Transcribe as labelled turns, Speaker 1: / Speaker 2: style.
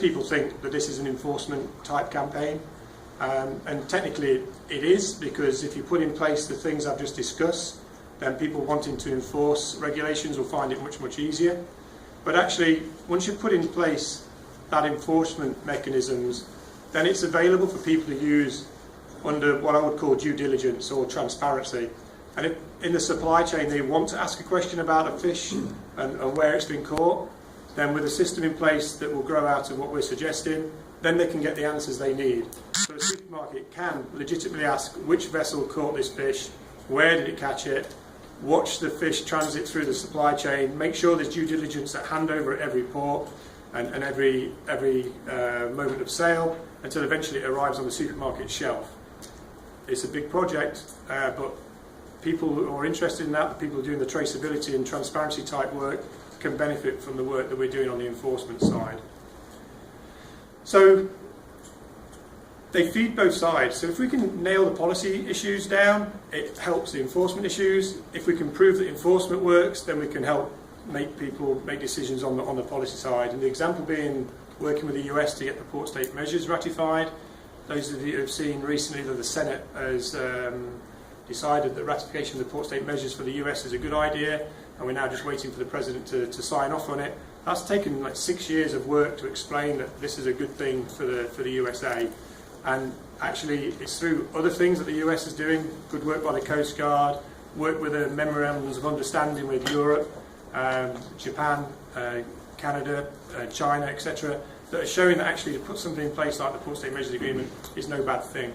Speaker 1: people think that this is an enforcement type campaign, and technically it is, because if you put in place the things I've just discussed, then people wanting to enforce regulations will find it much easier. But actually, once you've put in place that enforcement mechanisms, then it's available for people to use under what I would call due diligence or transparency. And if in the supply chain they want to ask a question about a fish and where it's been caught, then with a system in place that will grow out of what we're suggesting, then they can get the answers they need. So a supermarket can legitimately ask which vessel caught this fish, where did it catch it, watch the fish transit through the supply chain, make sure there's due diligence at handover at every port and every moment of sale, until eventually it arrives on the supermarket shelf. It's a big project, but people who are interested in that, the people who are doing the traceability and transparency type work, can benefit from the work that we're doing on the enforcement side. So they feed both sides. So if we can nail the policy issues down, it helps the enforcement issues. If we can prove that enforcement works, then we can help make people make decisions on the policy side. And the example being working with the US to get the port state measures ratified. Those of you who have seen recently that the Senate has decided that ratification of the port state measures for the US is a good idea, and we're now just waiting for the President to sign off on it. That's taken like 6 years of work to explain that this is a good thing for the USA. And actually it's through other things that the US is doing, good work by the Coast Guard, work with the memorandums of understanding with Europe, Japan, Canada, China, etc., that are showing that actually to put something in place like the Port State Measures Agreement is no bad thing.